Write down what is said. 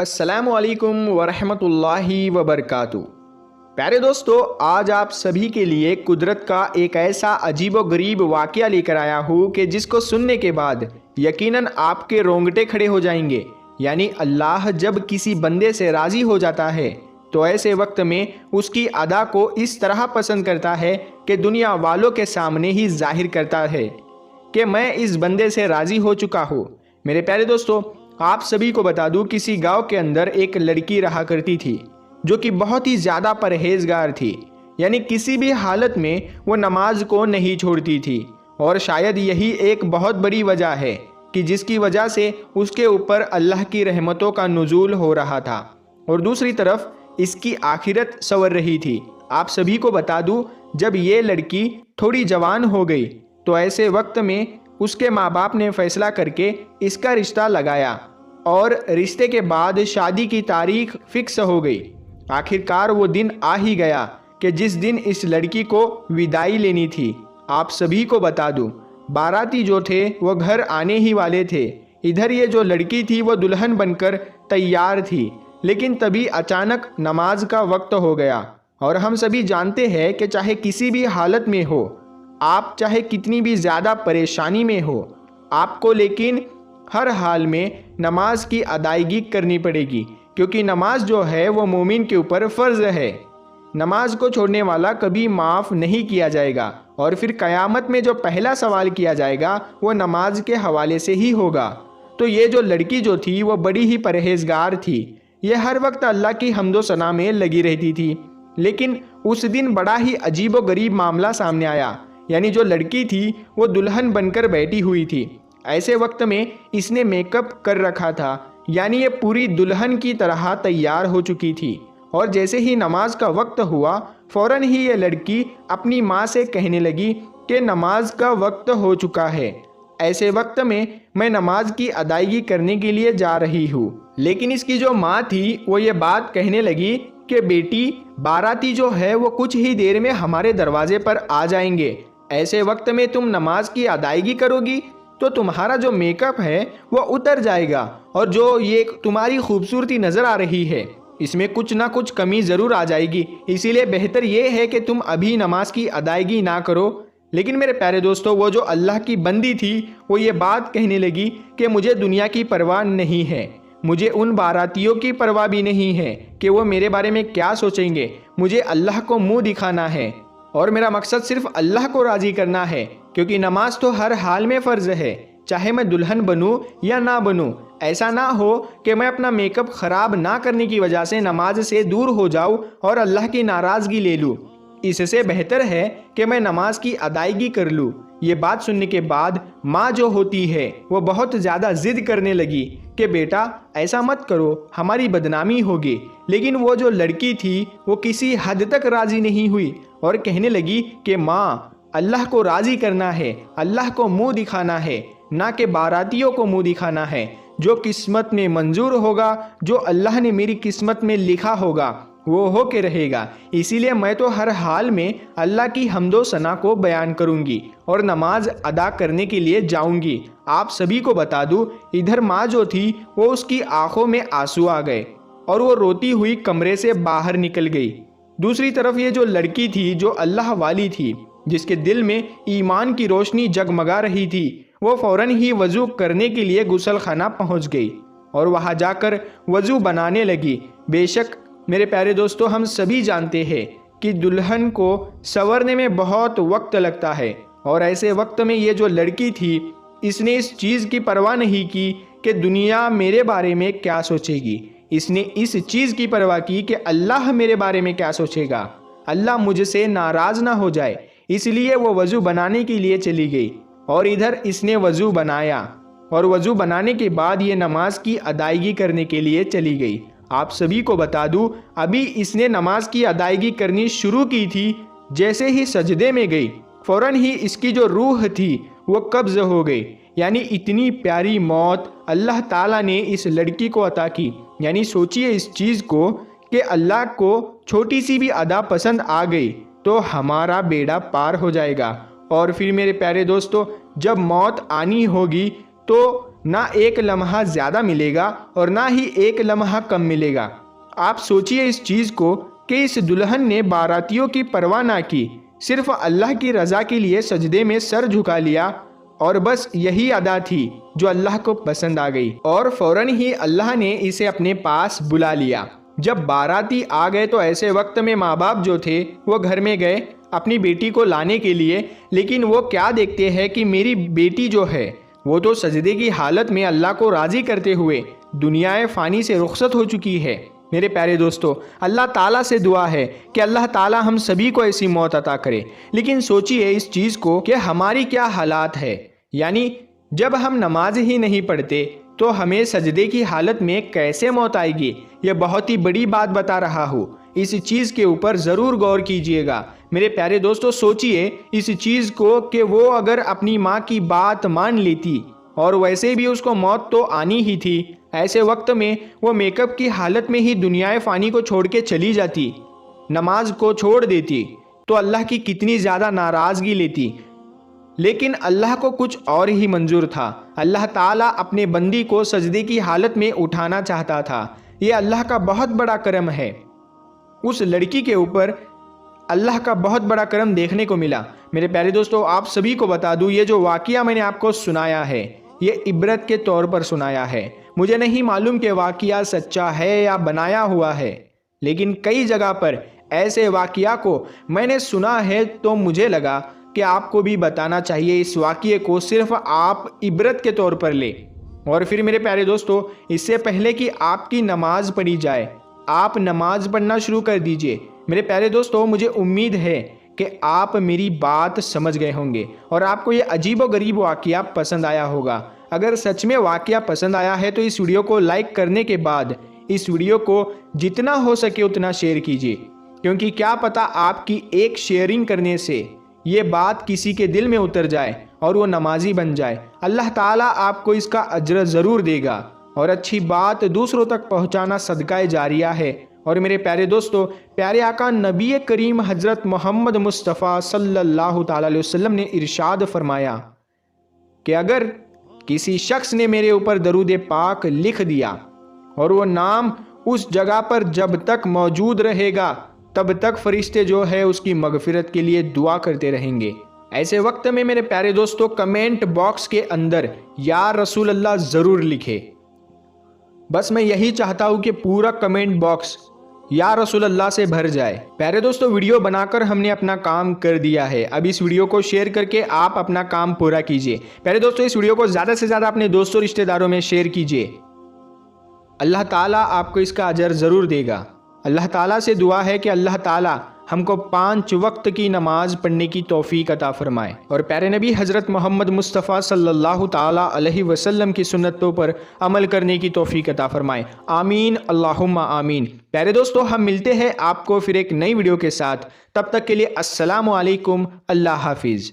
अस्सलामुअलैकुम वरहमतुल्लाहि वबरकातुहू। प्यारे दोस्तों, आज आप सभी के लिए कुदरत का एक ऐसा अजीबोगरीब वाक़या लेकर आया हूँ कि जिसको सुनने के बाद यकीनन आपके रोंगटे खड़े हो जाएंगे। यानी अल्लाह जब किसी बंदे से राज़ी हो जाता है तो ऐसे वक्त में उसकी अदा को इस तरह पसंद करता है कि दुनिया वालों के सामने ही जाहिर करता है कि मैं इस बंदे से राज़ी हो चुका हूँ। मेरे प्यारे दोस्तों, आप सभी को बता दूं, किसी गांव के अंदर एक लड़की रहा करती थी जो कि बहुत ही ज़्यादा परहेजगार थी। यानी किसी भी हालत में वो नमाज को नहीं छोड़ती थी और शायद यही एक बहुत बड़ी वजह है कि जिसकी वजह से उसके ऊपर अल्लाह की रहमतों का नुज़ूल हो रहा था और दूसरी तरफ इसकी आखिरत संवर रही थी। आप सभी को बता दूं, जब ये लड़की थोड़ी जवान हो गई तो ऐसे वक्त में उसके माँ बाप ने फैसला करके इसका रिश्ता लगाया और रिश्ते के बाद शादी की तारीख फिक्स हो गई। आखिरकार वो दिन आ ही गया कि जिस दिन इस लड़की को विदाई लेनी थी। आप सभी को बता दूं, बाराती जो थे वो घर आने ही वाले थे। इधर ये जो लड़की थी वो दुल्हन बनकर तैयार थी, लेकिन तभी अचानक नमाज का वक्त हो गया। और हम सभी जानते हैं कि चाहे किसी भी हालत में हो, आप चाहे कितनी भी ज़्यादा परेशानी में हो, आपको लेकिन हर हाल में नमाज की अदायगी करनी पड़ेगी, क्योंकि नमाज जो है वो मोमिन के ऊपर फ़र्ज़ है। नमाज को छोड़ने वाला कभी माफ़ नहीं किया जाएगा और फिर क़यामत में जो पहला सवाल किया जाएगा वो नमाज के हवाले से ही होगा। तो ये जो लड़की जो थी वो बड़ी ही परहेजगार थी। ये हर वक्त अल्लाह की हम्दो सना में लगी रहती थी, लेकिन उस दिन बड़ा ही अजीबो गरीब मामला सामने आया। यानी जो लड़की थी वो दुल्हन बनकर बैठी हुई थी। ऐसे वक्त में इसने मेकअप कर रखा था, यानी ये पूरी दुल्हन की तरह तैयार हो चुकी थी। और जैसे ही नमाज का वक्त हुआ, फ़ौरन ही ये लड़की अपनी माँ से कहने लगी कि नमाज का वक्त हो चुका है, ऐसे वक्त में मैं नमाज की अदायगी करने के लिए जा रही हूँ। लेकिन इसकी जो माँ थी वो ये बात कहने लगी कि बेटी, बाराती जो है वो कुछ ही देर में हमारे दरवाजे पर आ जाएंगे। ऐसे वक्त में तुम नमाज की अदायगी करोगी तो तुम्हारा जो मेकअप है वो उतर जाएगा और जो ये तुम्हारी खूबसूरती नज़र आ रही है इसमें कुछ ना कुछ कमी ज़रूर आ जाएगी। इसीलिए बेहतर ये है कि तुम अभी नमाज की अदायगी ना करो। लेकिन मेरे प्यारे दोस्तों, वो जो अल्लाह की बंदी थी वो ये बात कहने लगी कि मुझे दुनिया की परवाह नहीं है, मुझे उन बारातियों की परवाह भी नहीं है कि वो मेरे बारे में क्या सोचेंगे। मुझे अल्लाह को मुँह दिखाना है और मेरा मकसद सिर्फ अल्लाह को राज़ी करना है, क्योंकि नमाज तो हर हाल में फ़र्ज़ है, चाहे मैं दुल्हन बनूं या ना बनूं। ऐसा ना हो कि मैं अपना मेकअप ख़राब ना करने की वजह से नमाज से दूर हो जाऊं और अल्लाह की नाराज़गी ले लूं। इससे बेहतर है कि मैं नमाज की अदायगी कर लूं। ये बात सुनने के बाद माँ जो होती है वो बहुत ज़्यादा ज़िद करने लगी कि बेटा ऐसा मत करो, हमारी बदनामी होगी। लेकिन वो जो लड़की थी वो किसी हद तक राज़ी नहीं हुई और कहने लगी कि माँ, अल्लाह को राज़ी करना है, अल्लाह को मुंह दिखाना है, ना कि बारातियों को मुंह दिखाना है। जो किस्मत में मंजूर होगा, जो अल्लाह ने मेरी किस्मत में लिखा होगा वो हो के रहेगा। इसीलिए मैं तो हर हाल में अल्लाह की हम्दो सना को बयान करूंगी और नमाज अदा करने के लिए जाऊंगी। आप सभी को बता दूं, इधर माँ जो थी वो उसकी आंखों में आंसू आ गए और वो रोती हुई कमरे से बाहर निकल गई। दूसरी तरफ ये जो लड़की थी जो अल्लाह वाली थी, जिसके दिल में ईमान की रोशनी जगमगा रही थी, वो फ़ौरन ही वज़ू करने के लिए गुसल खाना पहुँच गई और वहाँ जाकर वज़ू बनाने लगी। बेशक मेरे प्यारे दोस्तों, हम सभी जानते हैं कि दुल्हन को संवरने में बहुत वक्त लगता है और ऐसे वक्त में ये जो लड़की थी इसने इस चीज़ की परवाह नहीं की कि दुनिया मेरे बारे में क्या सोचेगी। इसने इस चीज़ की परवाह की कि अल्लाह मेरे बारे में क्या सोचेगा, अल्लाह मुझसे नाराज़ ना हो जाए। इसलिए वो वज़ू बनाने के लिए चली गई और इधर इसने वज़ू बनाया और वज़ू बनाने के बाद ये नमाज की अदायगी करने के लिए चली गई। आप सभी को बता दूं, अभी इसने नमाज की अदायगी करनी शुरू की थी, जैसे ही सजदे में गई फ़ौरन ही इसकी जो रूह थी वो कब्ज़ हो गई। यानी इतनी प्यारी मौत अल्लाह ताला ने इस लड़की को अता की। यानी सोचिए इस चीज़ को कि अल्लाह को छोटी सी भी अदा पसंद आ गई तो हमारा बेड़ा पार हो जाएगा। और फिर मेरे प्यारे दोस्तों, जब मौत आनी होगी तो ना एक लम्हा ज़्यादा मिलेगा और ना ही एक लम्हा कम मिलेगा। आप सोचिए इस चीज़ को कि इस दुल्हन ने बारातियों की परवाह ना की, सिर्फ अल्लाह की रज़ा के लिए सजदे में सर झुका लिया और बस यही अदा थी जो अल्लाह को पसंद आ गई और फ़ौरन ही अल्लाह ने इसे अपने पास बुला लिया। जब बाराती आ गए तो ऐसे वक्त में माँ बाप जो थे वो घर में गए अपनी बेटी को लाने के लिए, लेकिन वो क्या देखते हैं कि मेरी बेटी जो है वो तो सजदे की हालत में अल्लाह को राज़ी करते हुए दुनियाए फ़ानी से रुखसत हो चुकी है। मेरे प्यारे दोस्तों, अल्लाह ताला से दुआ है कि अल्लाह ताला हम सभी को ऐसी मौत अता करे। लेकिन सोचिए इस चीज़ को कि हमारी क्या हालात है, यानी जब हम नमाज ही नहीं पढ़ते तो हमें सजदे की हालत में कैसे मौत आएगी। यह बहुत ही बड़ी बात बता रहा हूँ। इस चीज़ के ऊपर ज़रूर गौर कीजिएगा मेरे प्यारे दोस्तों। सोचिए इस चीज़ को कि वो अगर अपनी माँ की बात मान लेती और वैसे भी उसको मौत तो आनी ही थी, ऐसे वक्त में वो मेकअप की हालत में ही दुनियाए फ़ानी को छोड़ के चली जाती, नमाज को छोड़ देती, तो अल्लाह की कितनी ज़्यादा नाराज़गी लेती। लेकिन अल्लाह को कुछ और ही मंजूर था। अल्लाह ताला अपने बंदी को सजदे की हालत में उठाना चाहता था। ये अल्लाह का बहुत बड़ा करम है। उस लड़की के ऊपर अल्लाह का बहुत बड़ा करम देखने को मिला। मेरे प्यारे दोस्तों, आप सभी को बता दूं, ये जो वाक़या मैंने आपको सुनाया है ये इबरत के तौर पर सुनाया है। मुझे नहीं मालूम कि वाक़या सच्चा है या बनाया हुआ है, लेकिन कई जगह पर ऐसे वाक़या को मैंने सुना है तो मुझे लगा कि आपको भी बताना चाहिए। इस वाक़ये को सिर्फ आप इबरत के तौर पर ले। और फिर मेरे प्यारे दोस्तों, इससे पहले कि आपकी नमाज पढ़ी जाए, आप नमाज पढ़ना शुरू कर दीजिए। मेरे प्यारे दोस्तों, मुझे उम्मीद है कि आप मेरी बात समझ गए होंगे और आपको ये अजीब व गरीब वाक़या पसंद आया होगा। अगर सच में वाक़या पसंद आया है तो इस वीडियो को लाइक करने के बाद इस वीडियो को जितना हो सके उतना शेयर कीजिए, क्योंकि क्या पता आपकी एक शेयरिंग करने से ये बात किसी के दिल में उतर जाए और वो नमाजी बन जाए। अल्लाह ताला आपको इसका अज्र ज़रूर देगा। और अच्छी बात दूसरों तक पहुंचाना सदका जारिया है। और मेरे प्यारे दोस्तों, प्यारे आका नबी करीम हज़रत मोहम्मद मुस्तफ़ा सल्लल्लाहु ताला अलैहि वसल्लम ने इरशाद फरमाया कि अगर किसी शख्स ने मेरे ऊपर दरूद पाक लिख दिया और वो नाम उस जगह पर जब तक मौजूद रहेगा तब तक फरिश्ते जो है उसकी मगफिरत के लिए दुआ करते रहेंगे। ऐसे वक्त में मेरे प्यारे दोस्तों, कमेंट बॉक्स के अंदर या रसूल अल्लाह ज़रूर लिखे। बस मैं यही चाहता हूँ कि पूरा कमेंट बॉक्स या रसूल अल्लाह से भर जाए। प्यारे दोस्तों, वीडियो बनाकर हमने अपना काम कर दिया है। अब इस वीडियो को शेयर करके आप अपना काम पूरा कीजिए। प्यारे दोस्तों, इस वीडियो को ज़्यादा से ज़्यादा अपने दोस्तों रिश्तेदारों में शेयर कीजिए। अल्लाह ताला आपको इसका अजर ज़रूर देगा। अल्लाह ताला से दुआ है कि अल्लाह ताला हमको 5 वक्त की नमाज पढ़ने की तौफीक अता फरमाए और प्यारे नबी हज़रत मोहम्मद मुस्तफ़ा सल्लल्लाहु ताला अलैहि वसल्लम की सुन्नतों पर अमल करने की तौफीक अता फरमाए। आमीन अल्लाहुम्मा आमीन। प्यारे दोस्तों, हम मिलते हैं आपको फिर एक नई वीडियो के साथ। तब तक के लिए अस्सलामु अलैकुम, अल्लाह हाफिज़।